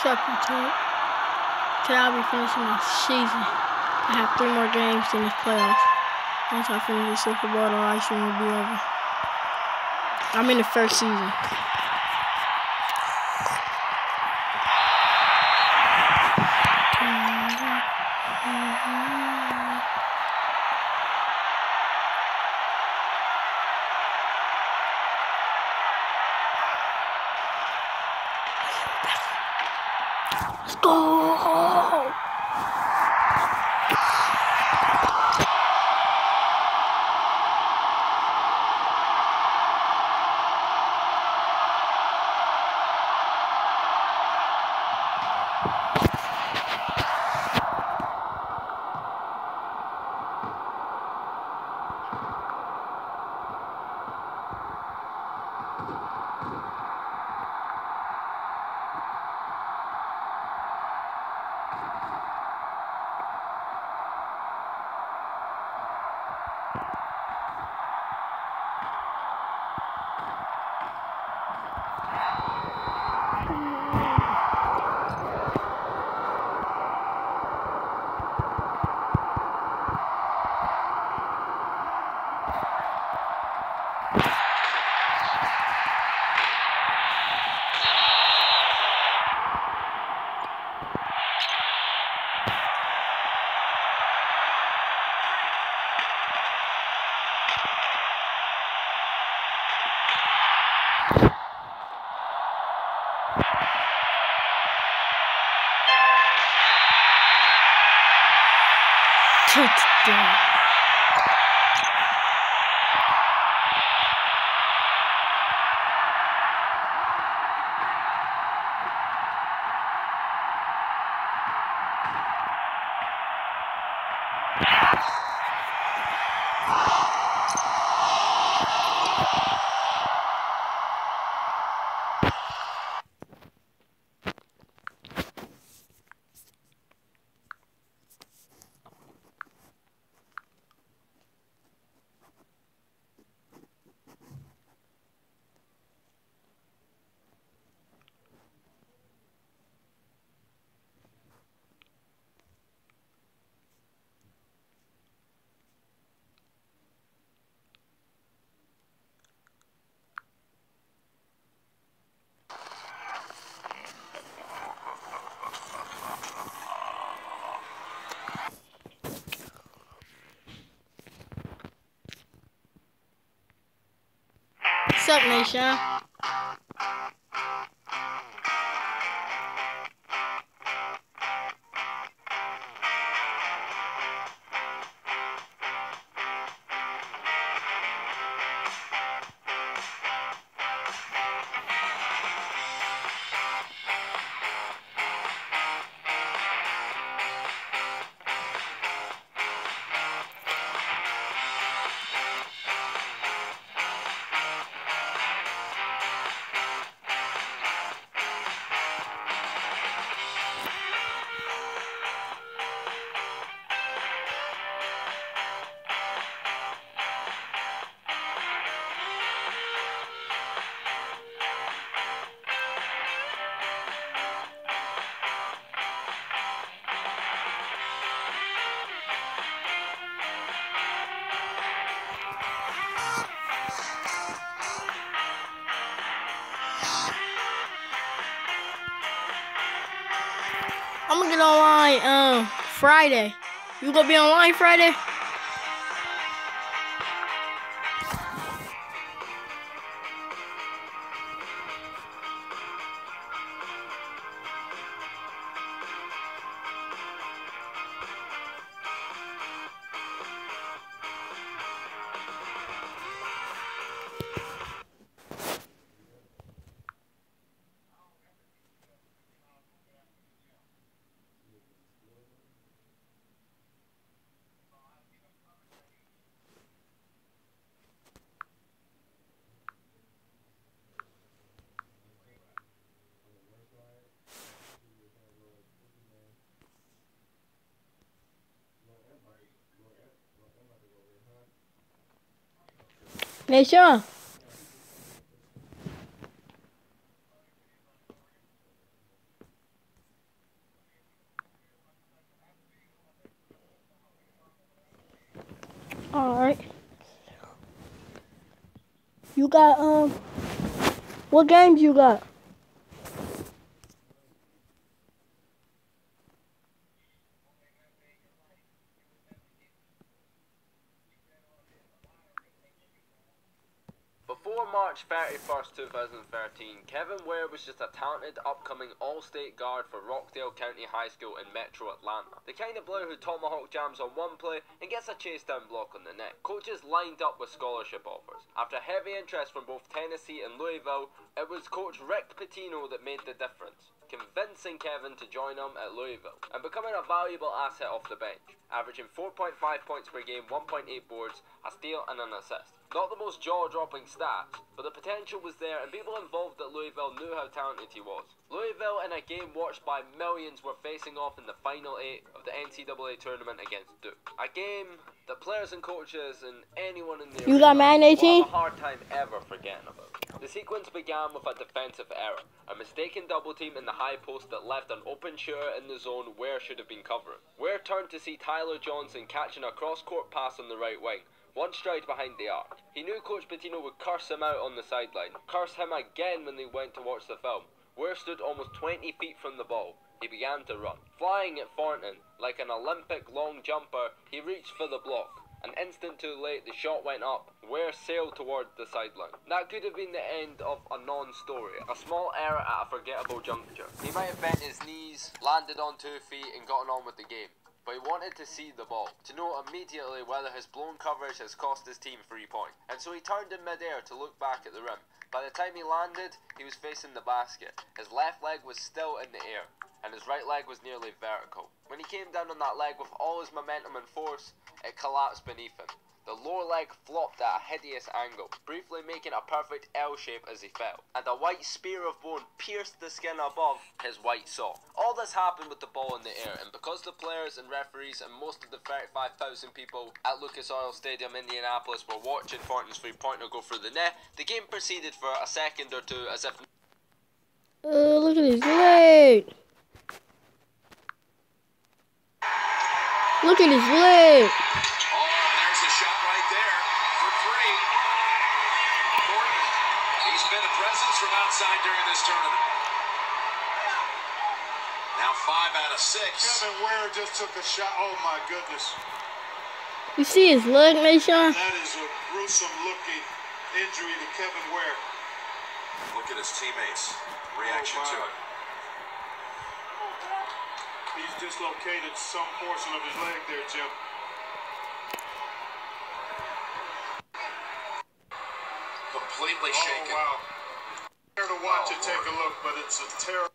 What's up, YouTube? Today I'll be finishing my season. I have 3 more games in this playoffs. Once I finish the Super Bowl, the live stream will be over. I'm in the first season. Let's go! Touchdown. What's up, Nation? I'm gonna get online Friday. You gonna be online Friday? Nation. You got what games you got? Before March 31st, 2013, Kevin Ware was just a talented upcoming all-state guard for Rockdale County High School in Metro Atlanta. The kind of player who tomahawk jams on one play and gets a chase down block on the net. Coaches lined up with scholarship offers. After heavy interest from both Tennessee and Louisville, it was coach Rick Pitino that made the difference, convincing Kevin to join him at Louisville and becoming a valuable asset off the bench, averaging 4.5 points per game, 1.8 boards, a steal and an assist. Not the most jaw-dropping stats, but the potential was there and people involved at Louisville knew how talented he was. Louisville, in a game watched by millions, were facing off in the final 8 of the NCAA tournament against Duke. A game that players and coaches and anyone in the You got Madden 18? will have a hard time ever forgetting about. The sequence began with a defensive error, a mistaken double team in the high post that left an open shooter in the zone Ware should have been covering. Ware turned to see Tyler Johnson catching a cross-court pass on the right wing, one stride behind the arc. He knew Coach Pitino would curse him out on the sideline, curse him again when they went to watch the film. Ware stood almost 20 feet from the ball. He began to run. Flying at Thornton, like an Olympic long jumper, he reached for the block. An instant too late, the shot went up. Ware sailed toward the sideline. That could have been the end of a non-story. A small error at a forgettable juncture. He might have bent his knees, landed on 2 feet and gotten on with the game. But he wanted to see the ball, to know immediately whether his blown coverage has cost his team 3 points. And so he turned in midair to look back at the rim. By the time he landed, he was facing the basket. His left leg was still in the air, and his right leg was nearly vertical. When he came down on that leg with all his momentum and force, it collapsed beneath him. The lower leg flopped at a hideous angle, briefly making a perfect L shape as he fell, and a white spear of bone pierced the skin above his white sock. All this happened with the ball in the air, and because the players and referees and most of the 35,000 people at Lucas Oil Stadium, Indianapolis, were watching Thornton's three-pointer go through the net, the game proceeded for a second or two as if... Look at his leg! Look at his leg! From outside during this tournament. Now 5 out of 6. Kevin Ware just took a shot. Oh my goodness. You see his leg, Mason? That is a gruesome looking injury to Kevin Ware. Look at his teammates' reaction to it. He's dislocated some portion of his leg there, Jim. Completely shaken. Oh, wow. To watch it, take a look, but it's a terrible.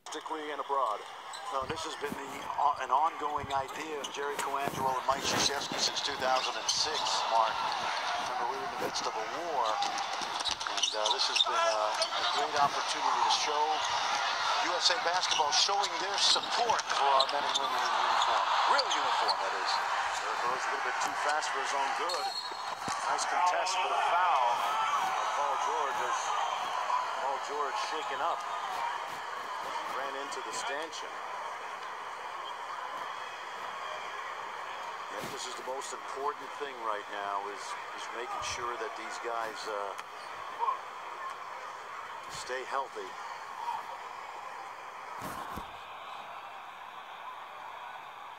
Domestically and abroad. This has been an ongoing idea of Jerry Coangelo and Mike Krzyzewski since 2006, Mark. Remember, we were in the midst of a war, and this has been a great opportunity to show USA Basketball showing their support for our men and women in uniform. Real uniform, that is. There it goes a little bit too fast for his own good. Nice contest, but a foul. Paul George shaken up. Ran into the stanchion. This is the most important thing right now is making sure that these guys stay healthy.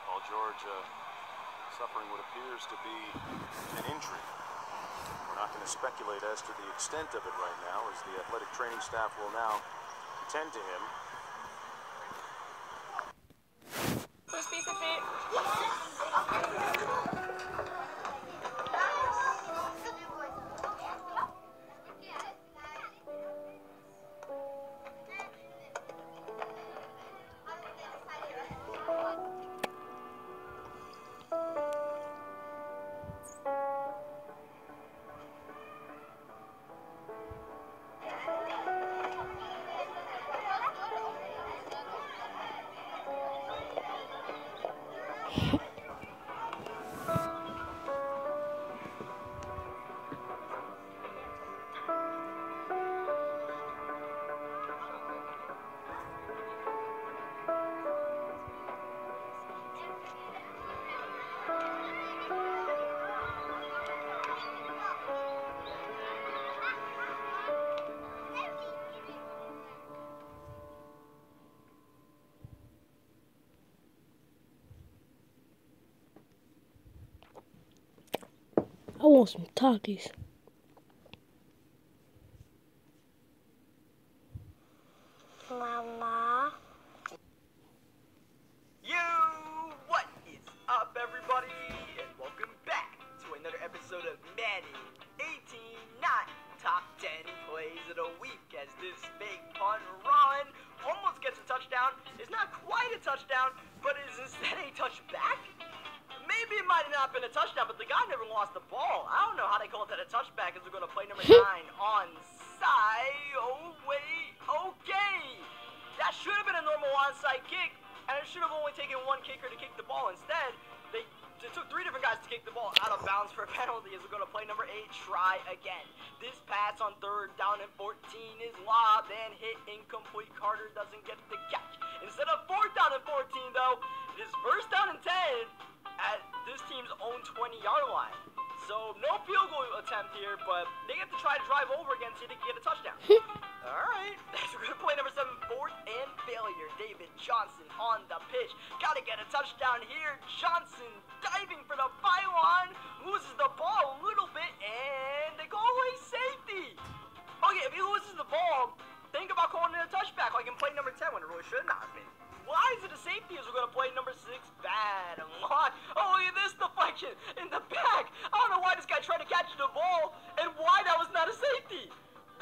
Paul George suffering what appears to be an injury. We're not going to speculate as to the extent of it right now, as the athletic training staff will now attend to him. First piece of feet. I want some Takis. Mama. What is up, everybody? And welcome back to another episode of Madden 18, not top 10 plays of the week, as this big punt run almost gets a touchdown. It's not quite a touchdown, but it is instead a touchback. Maybe it might have not been a touchdown, but the guy never lost the ball. I don't know how they call that a touchback, as we're going to play number 9 onside. Oh, wait. Okay. That should have been a normal onside kick, and it should have only taken one kicker to kick the ball. Instead, it took 3 different guys to kick the ball out of bounds for a penalty, as we're going to play number 8, try again. This pass on 3rd down and 14 is lobbed and hit incomplete. Carter doesn't get the catch. Instead of 4th down and 14, though, it is 1st down and 10 at this team's own 20-yard line. So no field goal attempt here, but they get to try to drive over again so they can get a touchdown. Alright, we're going to play number 7, 4th and failure. David Johnson on the pitch. Got to get a touchdown here. Johnson diving for the pylon. Loses the ball a little bit, and they call away safety. Okay, if he loses the ball, think about calling it a touchback like in play number 10 when it really should not have been. Why is it a safety as we're going to play number 6? Bad unlock. Oh, look at this deflection in the back. I don't know why this guy tried to catch the ball and why that was not a safety.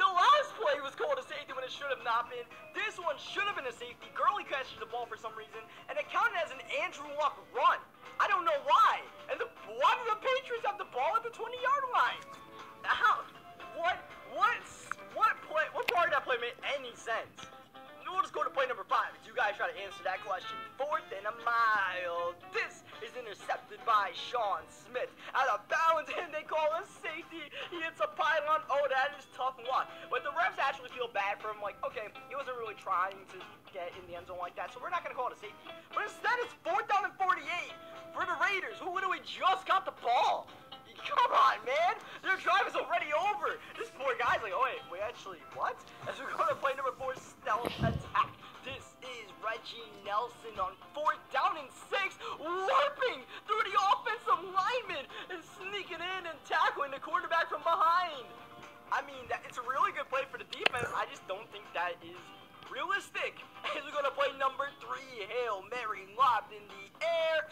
The last play was called a safety when it should have not been. This one should have been a safety. Gurley catches the ball for some reason, and it counted as an Andrew Luck run. I don't know why. And why do the Patriots have the ball at the 20-yard line? How? What part of that play made any sense? We'll just go to play number 5 as you guys try to answer that question. 4th and a mile. This is intercepted by Sean Smith. Out of bounds, and they call a safety. He hits a pylon. Oh, that is tough luck. But the refs actually feel bad for him. Like, okay, he wasn't really trying to get in the end zone like that, so we're not going to call it a safety. But instead, it's 4th down and 48 for the Raiders, who literally just got the ball. Come on, man. Their drive is already over. This poor guy's like, oh, wait, actually, what? As we're going to play number 4, stealth attack. This is Reggie Nelson on 4th down and 6, warping through the offensive lineman and sneaking in and tackling the quarterback from behind. I mean, it's a really good play for the defense. I just don't think that is realistic. As we're going to play number 3, Hail Mary, lobbed in the air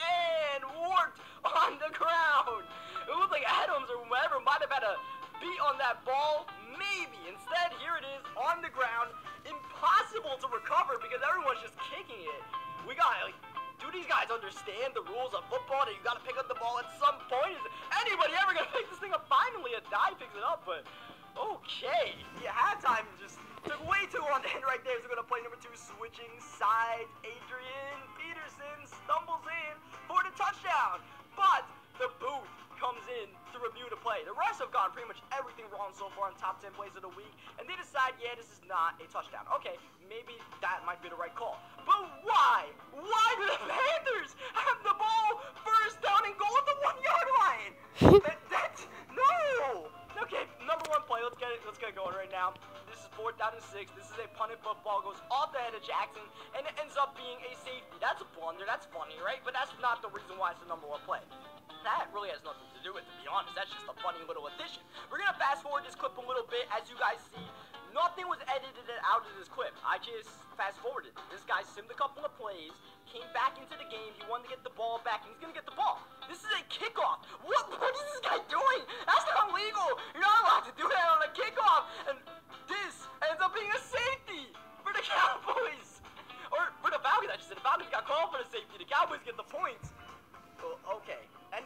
and warped on the ground. It looked like Adams or whoever might have had a beat on that ball. Maybe. Instead, here it is on the ground. Impossible to recover because everyone's just kicking it. We got, like, do these guys understand the rules of football that you got to pick up the ball at some point? Is anybody ever going to pick this thing up? Finally, a dive picks it up, but okay. Yeah, halftime just took way too long to end right there. So we're going to play number 2, switching sides. Adrian Peterson stumbles in for the touchdown, but the booth comes in to review the play. The refs have gotten pretty much everything wrong so far in top 10 plays of the week, and they decide, yeah, this is not a touchdown. Okay, maybe that might be the right call. But why? Why do the Panthers have the ball 1st down and goal at the now. This is 4th down and 6. This is a punted football, goes off the head of Jackson, and it ends up being a safety. That's a blunder. That's funny, right? But that's not the reason why it's the #1 play. That really has nothing to do with it, to be honest. That's just a funny little addition. We're going to fast forward this clip a little bit. As you guys see, nothing was edited out of this clip. I just fast forwarded. This guy simmed a couple of plays, came back into the game. He wanted to get the ball back, and he's going to get the ball. This is a kickoff. What is this guy doing? That's not legal. You're not allowed to do that on a kickoff. And this ends up being a safety for the Cowboys. Or for the Falcons, I just said. The Falcons got called for the safety. The Cowboys get the points. Oh, okay. And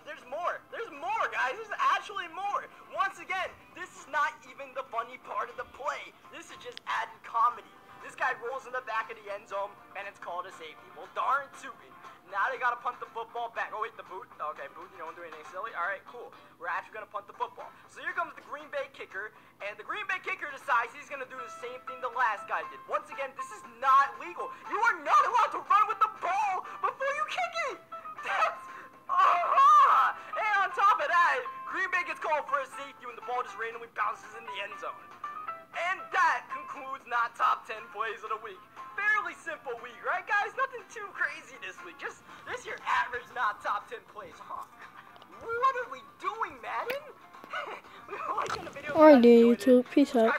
there's more. There's more, guys. There's actually more. Once again, this is not even the funny part of the play. This is just added comedy. This guy rolls in the back of the end zone, and it's called a safety. Well, darn tootin'. Now they got to punt the football back. Oh, wait, the boot. Okay, boot, you don't do anything silly. All right, cool. We're actually going to punt the football. So here comes the Green Bay kicker, and the Green Bay kicker decides he's going to do the same thing the last guy did. Once again, this is not legal. You are not allowed to run with the ball before you kick it. That's... And on top of that, Green Bay gets called for a safety when the ball just randomly bounces in the end zone. And that concludes not top 10 plays of the week. Fairly simple week, right, guys? Nothing too crazy this week. Just this your average not top 10 plays, huh? What are we doing, Madden? Like on the video. Alright, YouTube. Peace out.